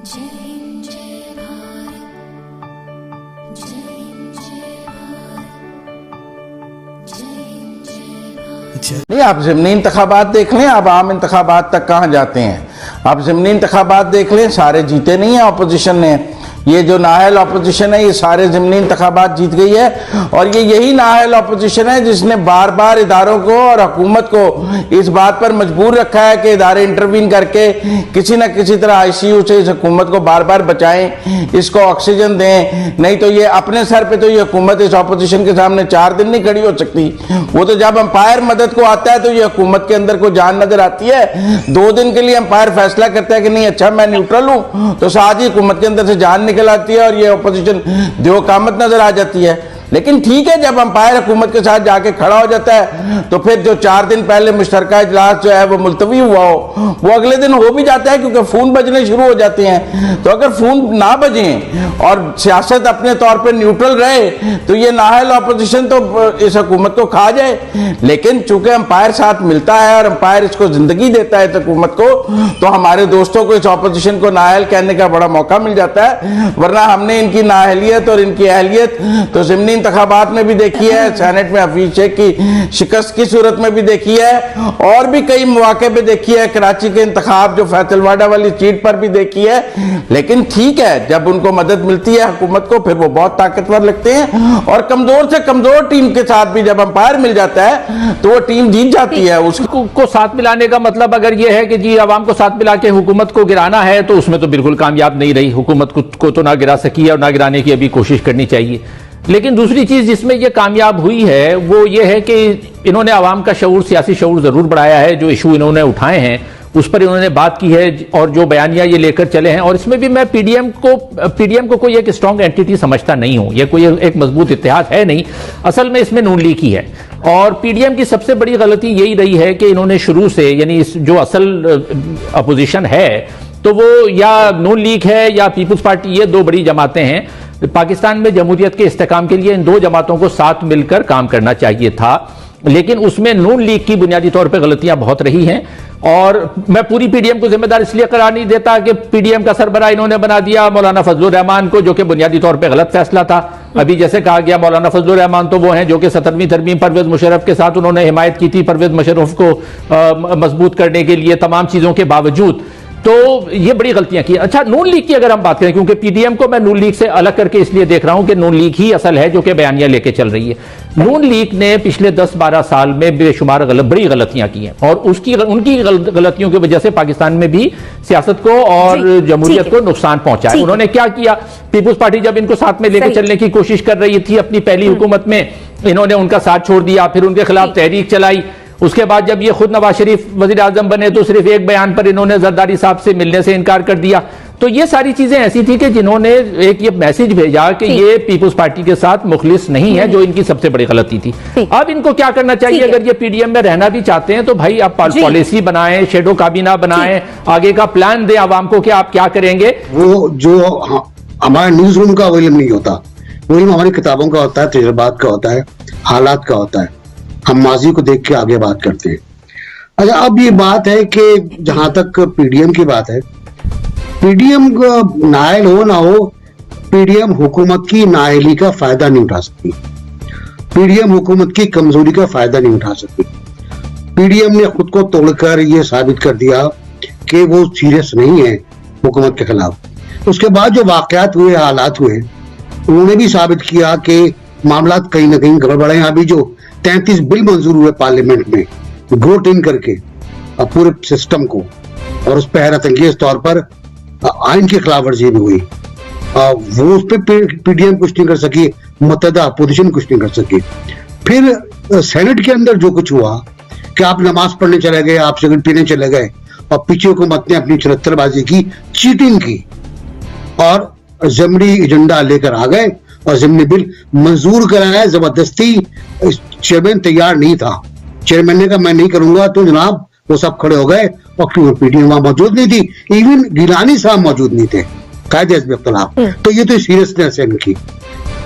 नहीं, आप ज़िमनी इंतखाबात देख लें, आप आम इंतखाबात तक कहाँ जाते हैं। आप ज़िमनी इंतखाबात देख लें, सारे जीते नहीं हैं ऑपोजिशन ने। ये जो नाअहल ऑपोजिशन है ये सारे ज़िमनी इंतखाबात जीत गई है, और ये यही नाअहल ऑपोजिशन है जिसने बार बार इदारों को और हुकूमत को इस बात पर मजबूर रखा है कि इदारे इंटरवीन करके किसी न किसी तरह ICU से इस हुकूमत को बार बार बचाएं, इसको ऑक्सीजन दें। नहीं तो ये अपने सर पे तो ये हुकूमत इस ऑपोजिशन के सामने 4 दिन नहीं खड़ी हो सकती। वो तो जब अंपायर मदद को आता है तो ये हुकूमत के अंदर को जान नजर आती है। 2 दिन के लिए अंपायर फैसला करता है कि नहीं अच्छा मैं न्यूट्रल हूं, तो साथ ही हुकूमत के अंदर से जान निकल आती है और ये ऑपोजिशन देवकामत नजर आ जाती है। लेकिन ठीक है, जब अंपायर हुकूमत के साथ जाके खड़ा हो जाता है तो फिर जो 4 दिन पहले मुश्तरका इजलास जो है वो मुलतवी हुआ हो, वो अगले दिन हो भी जाता है क्योंकि फोन बजने शुरू हो जाते हैं। तो अगर फोन ना बजें और सियासत अपने तौर पे न्यूट्रल रहे तो ये नाअहल ऑपोजिशन तो इस हुकूमत को खा जाए। लेकिन चूंकि अंपायर साथ मिलता है और अंपायर इसको जिंदगी देता है इस हुकूमत को, तो हमारे दोस्तों को इस ऑपोजिशन को नाअहल कहने का बड़ा मौका मिल जाता है। वरना हमने इनकी नाअहलियत और इनकी अहलियत तो ज़िमनी इंतखाबात में भी देखी है, सेनेट में हफीज शेख की शिकस्त की सूरत में भी देखी है, और भी कई मौके पे देखी है, कराची के इंतखाब जो फैसलवाड़ा वाली सीट पर भी देखी है। लेकिन ठीक है, जब उनको मदद मिलती है हुकूमत को फिर वो बहुत ताकतवर लगते हैं, और कमजोर से कमजोर टीम के साथ भी जब अंपायर मिल जाता है तो वो टीम जीत जाती है। उसको साथ मिलाने का मतलब अगर ये है कि जी आवाम को साथ मिला के हुकूमत को गिराना है, तो उसमें तो बिल्कुल कामयाब नहीं रही। हुकूमत को तो ना गिरा सकी है और ना गिराने की अभी कोशिश करनी चाहिए। लेकिन दूसरी चीज जिसमें ये कामयाब हुई है वो ये है कि इन्होंने आवाम का शऊर, सियासी शऊर जरूर बढ़ाया है। जो इशू इन्होंने उठाए हैं उस पर इन्होंने बात की है और जो बयानियां ये लेकर चले हैं। और इसमें भी मैं पीडीएम को कोई एक स्ट्रांग एंटिटी समझता नहीं हूं। ये कोई एक मजबूत इत्तेहाद है नहीं, असल में इसमें नून लीग ही है। और पीडीएम की सबसे बड़ी गलती यही रही है कि इन्होंने शुरू से, यानी जो असल अपोजिशन है तो वो या नून लीग है या पीपुल्स पार्टी, ये 2 बड़ी जमातें हैं। पाकिस्तान में जमहूरियत के इस्तेकाम के लिए इन 2 जमातों को साथ मिलकर काम करना चाहिए था, लेकिन उसमें नून लीग की बुनियादी तौर पर गलतियां बहुत रही हैं। और मैं पूरी पीडीएम को जिम्मेदार इसलिए करार नहीं देता कि पीडीएम का सरबराह इन्होंने बना दिया मौलाना फजलुर रहमान को, जो कि बुनियादी तौर पर गलत फैसला था। अभी जैसे कहा गया, मौलाना फजलुर रहमान तो वो हैं जो कि 17वीं तरमीम परवेज मुशर्रफ के साथ उन्होंने हिमायत की थी, परवेज मुशर्रफ को मजबूत करने के लिए तमाम चीजों के बावजूद। तो ये बड़ी गलतियां की। अच्छा, नून लीग की अगर हम बात करें, क्योंकि पीडीएम को मैं नून लीग से अलग करके इसलिए देख रहा हूं कि नून लीग ही असल है जो कि बयानियां लेके चल रही है। नून लीग ने पिछले 10-12 साल में बेशुमार बड़ी गलतियां की हैं, और उनकी गलतियों की वजह से पाकिस्तान में भी सियासत को और जमहूरियत को नुकसान पहुंचा है। उन्होंने क्या किया, पीपुल्स पार्टी जब इनको साथ में लेकर चलने की कोशिश कर रही थी अपनी पहली हुकूमत में, इन्होंने उनका साथ छोड़ दिया। फिर उनके खिलाफ तहरीक चलाई। उसके बाद जब ये खुद नवाज शरीफ वजीर आजम बने तो सिर्फ एक बयान पर इन्होंने जरदारी साहब से मिलने से इनकार कर दिया। तो ये सारी चीजें ऐसी थी कि जिन्होंने एक ये मैसेज भेजा कि ये पीपुल्स पार्टी के साथ मुखलिस नहीं है, जो इनकी सबसे बड़ी गलती थी। अब इनको क्या करना चाहिए, अगर ये पीडीएम में रहना भी चाहते हैं तो भाई आप पॉलिसी बनाएं, शेडो काबीना बनाएं, आगे का प्लान दें आवाम को कि आप क्या करेंगे। वो जो हमारे न्यूज रूम का वॉल्यूम नहीं होता, वॉल्यूम हमारी किताबों का होता है, तजुर्बात का होता है, हालात का होता है। हम माजी को देख के आगे बात करते हैं। अच्छा, अब ये बात है कि जहां तक पीडीएम की बात है, पीडीएम नाअहल हो ना हो, पीडीएम हुकूमत की नाअहली का फायदा नहीं उठा सकती। पीडीएम हुकूमत की कमजोरी का फायदा नहीं उठा सकती। पीडीएम ने खुद को तोड़कर ये साबित कर दिया कि वो सीरियस नहीं है हुकूमत के खिलाफ। उसके बाद जो वाकयात हुए, हालात हुए, उन्होंने भी साबित किया कि मामला कहीं ना कहीं गड़बड़ है। अभी जो 33 बिल मंजूर हुए पार्लियामेंट में वोट इन करके पूरे सिस्टम को, और उस पर हैरत अंगेज तौर पर आइन की खिलाफ वर्जी भी हुई। वो उस पर पीडीएम कुछ नहीं कर सकी, मुत्तहदा अपोजिशन कुछ नहीं कर सकी। फिर सेनेट के अंदर जो कुछ हुआ कि आप नमाज पढ़ने चले गए, आप सिगरेट पीने चले गए, और पीछे हुकूमत ने अपनी चरित्रबाजी की, चीटिंग की, और ज़मनी एजेंडा लेकर आ गए और ज़मनी बिल मंजूर कराया जबरदस्ती। चेयरमैन तैयार नहीं था, चेयरमैन ने कहा मैं नहीं करूंगा, तो जनाब वो सब खड़े हो गए, और क्यों पीडीएम वहां मौजूद नहीं थी, इवन गिलानी साहब मौजूद नहीं थे कायदे हिज़्ब इख्तिलाफ। तो ये तो सीरियसनेस है इनकी।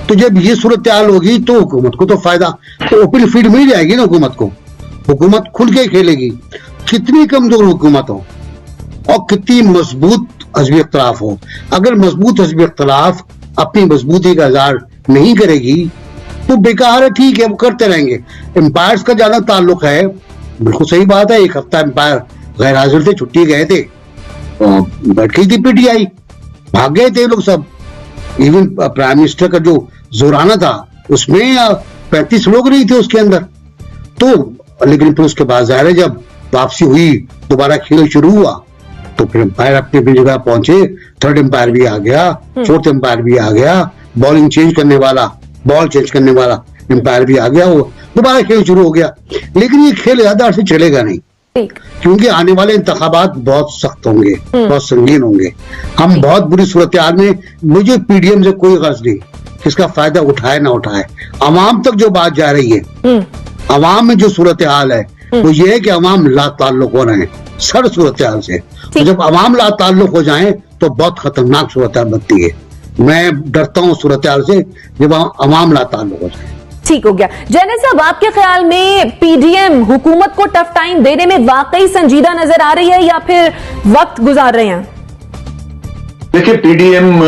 तो जब ये सूरत हाल होगी तो हुकूमत को तो फायदा, तो ओपन फील्ड मिल जाएगी ना हुकूमत को, हुकूमत खुल के खेलेगी। कितनी कमजोर हुकूमत हो, और कितनी मजबूत हज़्ब इख्तिलाफ हो। अगर मजबूत हज़्ब इख्तिलाफ अपनी मजबूती का इज़हार नहीं करेगी तो बेकार है, ठीक है, वो करते रहेंगे। एम्पायर्स का ज्यादा ताल्लुक है, बिल्कुल सही बात है। एक हफ्ता एम्पायर गैर हाजिर थे, छुट्टी गए थे, बैठ गई थी पीटीआई, भाग गए थे लोग सब। इवन प्राइम मिनिस्टर का जो जोराना था उसमें 35 लोग नहीं थे उसके अंदर। तो लेकिन फिर उसके बाद जाहिर है जब वापसी हुई, दोबारा खेल शुरू हुआ, तो फिर एम्पायर अपनी अपनी जगह पहुंचे। थर्ड एम्पायर भी आ गया, फोर्थ एम्पायर भी आ गया, बॉलिंग चेंज करने वाला, बॉल चेंज करने वाला एम्पायर भी आ गया, वो दोबारा खेल शुरू हो गया। लेकिन ये खेल ज्यादा से चलेगा नहीं, क्योंकि आने वाले इंतखाबात बहुत सख्त होंगे, बहुत संगीन होंगे। हम बहुत बुरी सूरत हाल में, मुझे पीडीएम से कोई गर्ज नहीं इसका फायदा उठाए ना उठाए। अवाम तक जो बात जा रही है, अवाम में जो सूरत हाल है वो ये है कि अवाम ला ताल्लुक हो रहे हैं सर सूरत हाल से। तो जब अवाम ला ताल्लुक हो जाए तो बहुत खतरनाक सूरत हाल बनती है। मैं डरता हूँ सूरत हाल से जब अवाम ला ताल्लुक हो जाए। ठीक हो गया। जैनब साहब, आपके ख्याल में पीडीएम हुकूमत को टफ टाइम देने में वाकई संजीदा नजर आ रही है या फिर वक्त गुजार रहे हैं? देखिए, पीडीएम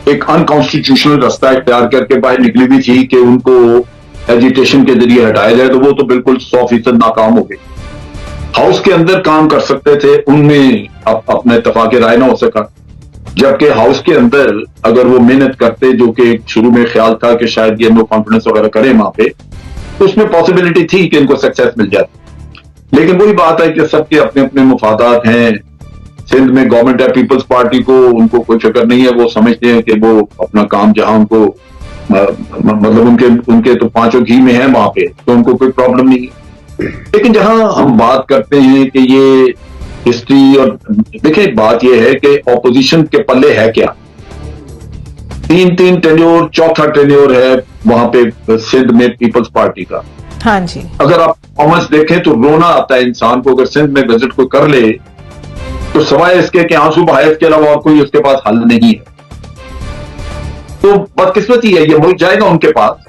एक अनकॉन्स्टिट्यूशनल रास्ता इख्तियार करके बाहर निकली भी थी कि उनको एजिटेशन के जरिए हटाया जाए, तो वो तो बिल्कुल 100% नाकाम हो गई। हाउस के अंदर काम कर सकते थे, उनमें अपना इत्तेफाक राय ना हो सका। जबकि हाउस के अंदर अगर वो मेहनत करते, जो कि शुरू में ख्याल था कि शायद ये नो कॉन्फिडेंस वगैरह करें वहां पे, तो उसमें पॉसिबिलिटी थी कि इनको सक्सेस मिल जाती। लेकिन वही बात है कि सबके अपने अपने मुफादात हैं। सिंध में गवर्नमेंट है पीपल्स पार्टी को, उनको कोई फिक्र नहीं है, वो समझते हैं कि वो अपना काम जहां उनको मतलब उनके तो पांचों घी में है वहां पे, तो उनको कोई प्रॉब्लम नहीं है। लेकिन जहां हम बात करते हैं कि ये हिस्ट्री, और देखिए बात यह है कि ऑपोजिशन के पल्ले है क्या। 3 टेन्योर, चौथा टेन्योर है वहां पे सिंध में पीपल्स पार्टी का। हाँ जी। अगर आप परफॉर्मेंस देखें तो रोना आता है इंसान को। अगर सिंध में विजिट कोई कर ले तो सवाए इसके कि आंसू बहाए के अलावा और कोई उसके पास हल नहीं है। तो बदकिस्मती है, ये मुल्क जाएगा उनके पास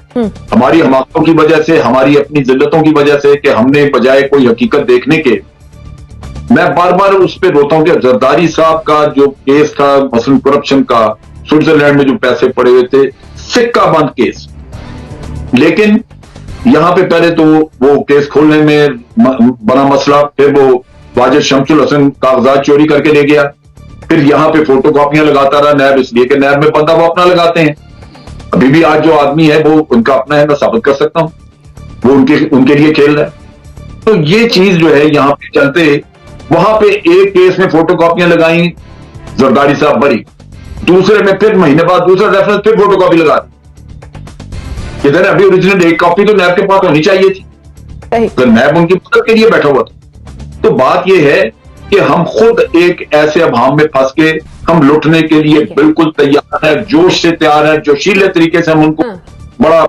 हमारी हमाकतों की वजह से, हमारी अपनी जिल्लतों की वजह से, कि हमने बजाय कोई हकीकत देखने के। मैं बार बार उस पर रोता हूं कि जरदारी साहब का जो केस था मसलन करप्शन का, स्विट्जरलैंड में जो पैसे पड़े हुए थे, सिक्का बंद केस। लेकिन यहां पे पहले तो वो केस खोलने में बड़ा मसला, फिर वो वाजिद शमसुल हसन कागजात चोरी करके ले गया, फिर यहां पे फोटो कॉपियां लगाता रहा नैब, इसलिए कि नैब में बंदा वो अपना लगाते हैं। अभी भी आज जो आदमी है वो उनका अपना है, मैं साबित कर सकता हूं, वो उनके लिए खेल रहा है। तो ये चीज जो है यहां पे चलते, वहां पे एक केस में फोटो कॉपियां लगाई, जरदारी साहब बरी, दूसरे में फिर महीने बाद दूसरा रेफरेंस, फिर फोटो कॉपी लगा दी। इधर अभी ओरिजिनल एक कॉपी तो नैब के पास होनी चाहिए थी, तो नैब उनकी मदद के लिए बैठा हुआ था। तो बात यह है कि हम खुद एक ऐसे अभाव में फंस के हम लुटने के लिए बिल्कुल तैयार है, जोश से तैयार है, जोशीले तरीके से हम उनको बड़ा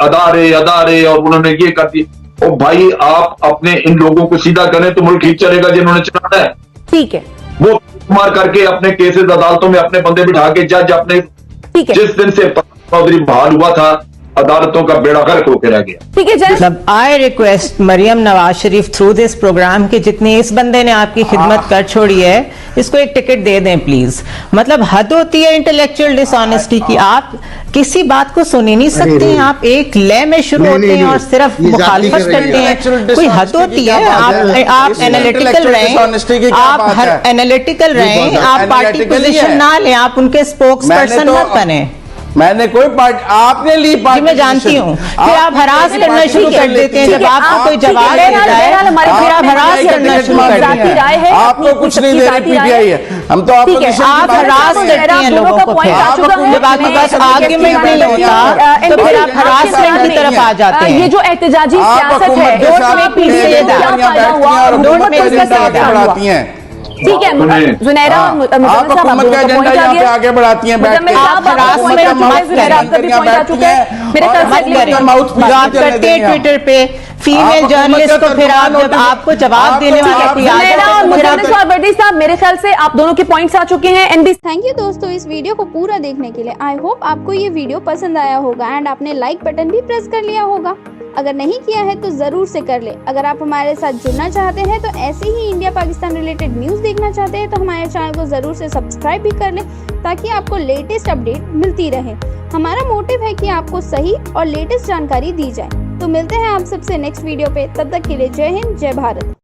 अदारे और उन्होंने ये कर दी। और भाई आप अपने इन लोगों को सीधा करें तो मुल्क ठीक चलेगा जिन्होंने चलाना है। ठीक है, वो मार करके अपने केसेस अदालतों में अपने बंदे बिठा के जज अपने, जिस दिन से चौधरी बहाल हुआ था अदालतों का बेड़ा गर्क होकर रह गया। ठीक है जज, मतलब I request Maryam Nawaz Sharif through this programme कि जितनी इस बंदे ने आपकी खिदमत कर छोड़ी है, इसको एक टिकट दे दें प्लीज। मतलब हद होती है इंटेलेक्चुअल डिसऑनेस्टी की। आप किसी बात को सुन ही नहीं सकते हैं, आप एक लय में शुरू होते हैं और सिर्फ मुखालफत करते हैं। कोई हद होती है। आप एनालिटिकल रहें, आप हर एनालिटिकल रहें, आप पार्टी पोजीशन ना लें, आप उनके स्पोक्स पर्सन मत बने। मैंने कोई पार्टी, आपने ली पार्टी, मैं जानती हूँ। फिर आप हरास करना शुरू कर देते हैं जब आपको कोई जवाब देता है, फिर आप हरास करना शुरू कर देते हैं। आपको कुछ नहीं दे रही पीटीआई है, हम तो आपको आप हरास करते हैं लोगों को। फिर जब आपके पास आर्ग्यूमेंट नहीं होता तो फिर आप हरासमेंट की तरफ आ जाते हैं। ये जो एहतजाजी सियासत है, बढ़ाती हैं। ठीक है जुनैरा, आप हुकूमत का एजेंडा यहाँ पे आगे बढ़ाती हैं, बैठ के आप हरासमेंट मत करते हैं ट्विटर पे फीमेल जर्नलिस्ट को, फिर आप जब आपको जवाब देने वाले साहब, मेरे ख्याल से आप दोनों के पॉइंट्स आ चुके हैं। एनबी थैंक यू दोस्तों इस वीडियो को पूरा देखने के लिए। आई होप आपको ये वीडियो पसंद आया होगा एंड आपने लाइक बटन भी प्रेस कर लिया होगा। अगर नहीं किया है तो जरूर से कर ले। अगर आप हमारे साथ जुड़ना चाहते हैं तो ऐसे ही इंडिया पाकिस्तान रिलेटेड न्यूज देखना चाहते हैं तो हमारे चैनल को जरूर से सब्सक्राइब भी कर लें ताकि आपको लेटेस्ट अपडेट मिलती रहे। हमारा मोटिव है कि आपको सही और लेटेस्ट जानकारी दी जाए। तो मिलते हैं आप सबसे नेक्स्ट वीडियो पे, तब तक के लिए जय हिंद, जय भारत।